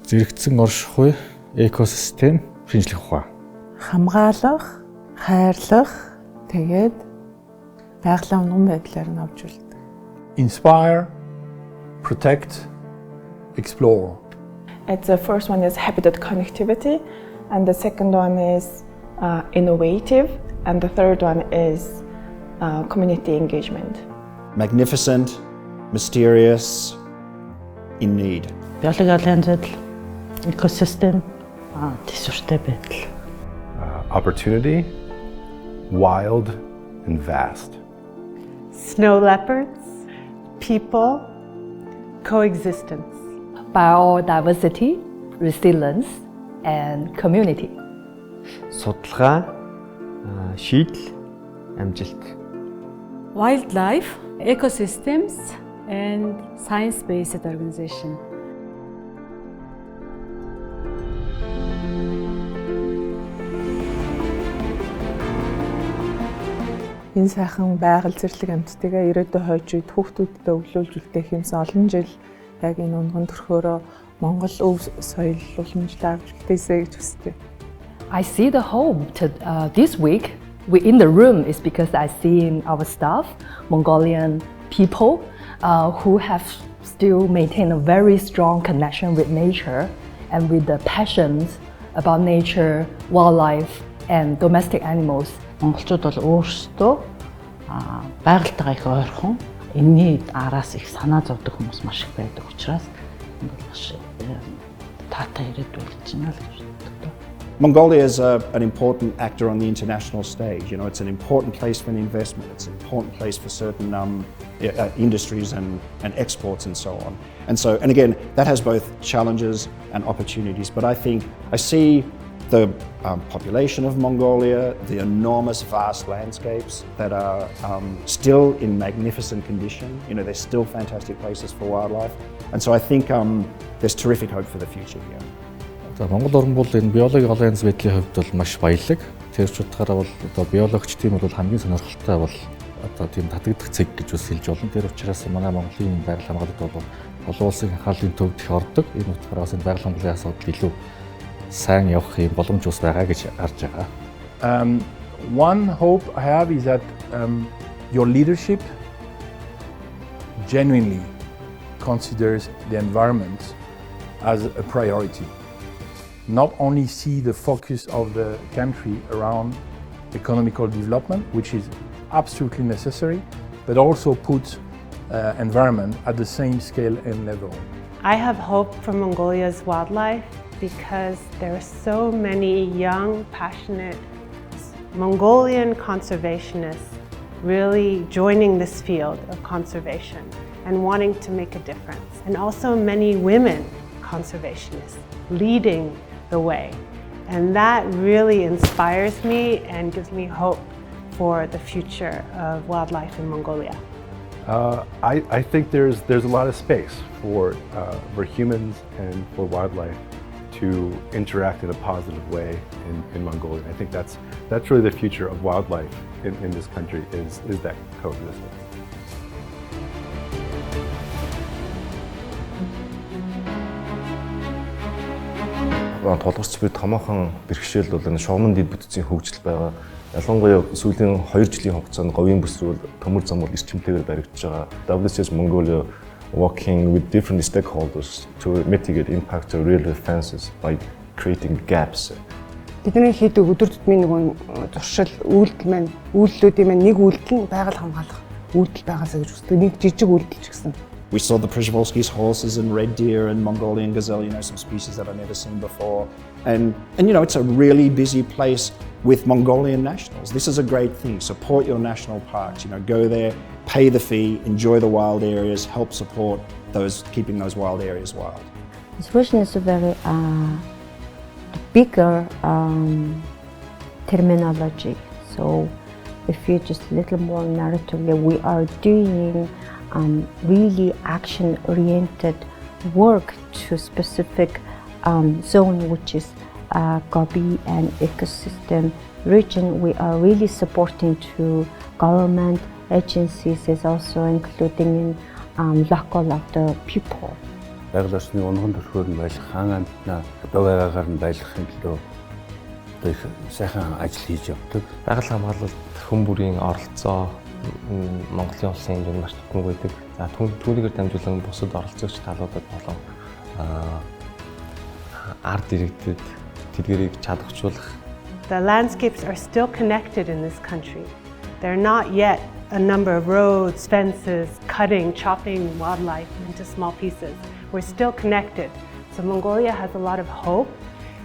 Зэрэгцэн оршихуй экосистем шинжлэх ухаан. Хамгаалах, хайрлах, тэгээд байгалийн унган байдлаар нь авч үлдэх. Inspire, protect, explore. The first one is habitat connectivity, and the second one is innovative, and the third one is community engagement. Magnificent, mysterious, in need. Биологийн байдал, экосистем, төсвөртэй байдал. Opportunity, wild and vast. Snow leopards, people, coexistence. Biodiversity, resilience, and community. Судалгаа, шийдэл, амжилт. Wildlife, ecosystems, and science-based organization. Энэ сайхан байгаль зэрлэг амьтдыгаа ирээдүйн хойж үед хүүхдүүдэд өглөөлж үлдээх юмсан олон жил яг энэ унган төрхөөрөө Монгол өв соёл уламжлалт авч үлдээсэй гэж хүсдэг. I see the hope to this week. We in the room is because I see in our staff Mongolian people who have still maintained a very strong connection with nature and with the passions about nature, wildlife, and domestic animals. Монголчууд бол өөрсдөө байгальтайгаа их ойрхон энэний араас их санаа зовдөг хүмүүс маш их байдаг учраас энэ бол маш таатай ирээдүй болж байна л гэж боддог. Mongolia is an important actor on the international stage. You know, it's an important place for an investment. It's an important place for certain industries and exports and so on. And again, that has both challenges and opportunities. But I think I see the population of Mongolia, the enormous vast landscapes that are still in magnificent condition. You know, they're still fantastic places for wildlife. And so I think there's terrific hope for the future here. За Монгол орн бол энэ биологийн олон янз байдлын хувьд бол маш баялаг. Тэр ч утгаараа бол одоо биологчдын бол хамгийн сонирхолтой бол одоо тийм татагдах цэг гэж бас хэлж болно. Тэр учраас манай Монголын байгаль хамгаалалт бол олон улсын анхаарлын төвд их ордог. Энэ утгаараас энэ байгаль хамгааллын асуудал илүү сайн явах юм боломж ус байгаа гэж харж байгаа. One hope I have is that your leadership genuinely considers the environment as a priority. Not only see the focus of the country around economical development, which is absolutely necessary, but also put environment at the same scale and level. I have hope for Mongolia's wildlife because there are so many young, passionate Mongolian conservationists really joining this field of conservation and wanting to make a difference. And also many women conservationists leading the way. And that really inspires me and gives me hope for the future of wildlife in Mongolia. I think there's a lot of space for humans and for wildlife to interact in a positive way in Mongolia. I think that's really the future of wildlife in this country is that coexistence. Тулгарч буй томоохон бэрхшээл бол энэ шугамн дэд бүтцийн хөгжил байгаа. Ялангуяа сүүлийн 2 жилийн хугацаанд говийн бүсрүүл төмөр замууд эрчимтэйгээр баригдаж байгаа. WCS Mongolia working with different stakeholders to mitigate impact of real offenses by creating gaps. Бидний хийдэг өдөр тутмын нэг зуршил үйлдэл маань үйлдэлүүдийн маань нэг үйлдэл нь байгаль хамгаалах үйлдэл байгаасаа гэж үздэг. Нэг жижиг үйлдэл ч гэсэн. We saw the Przewalski's horses and red deer and Mongolian gazelle, you know, some species that I've never seen before. And you know, it's a really busy place with Mongolian nationals. This is a great thing. Support your national parks, you know, go there, pay the fee, enjoy the wild areas, help support those, keeping those wild areas wild. This version is a very bigger terminology. So if you just a little more narratively, we are doing really action-oriented work to specific zone, which is Gobi and ecosystem region. We are really supporting to government agencies, is also including in local of the people. байгаль орчны унган төрхөөр нь байх, хаан амтнаа дуугаагаар нь байлгахын төлөө одоо их сайхан ажил хийж явдаг. Байгаль хамгаалалт хүн бүрийн оролцоо Монголын улсын хэмжээнд маш тутмаг байдаг. За түүнийгээр дамжуулан бусад оролцогч талуудад болон ард иргэдэд тэдгэрийг чадваржуулах. The landscapes are still connected in this country. They're not yet a number of roads, fences, cutting, chopping wildlife into small pieces. We're still connected. So Mongolia has a lot of hope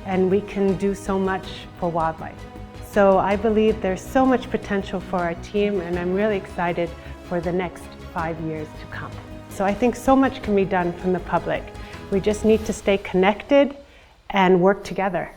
and we can do so much for wildlife. So I believe there's so much potential for our team and I'm really excited for the next 5 years to come. So I think so much can be done from the public. We just need to stay connected and work together.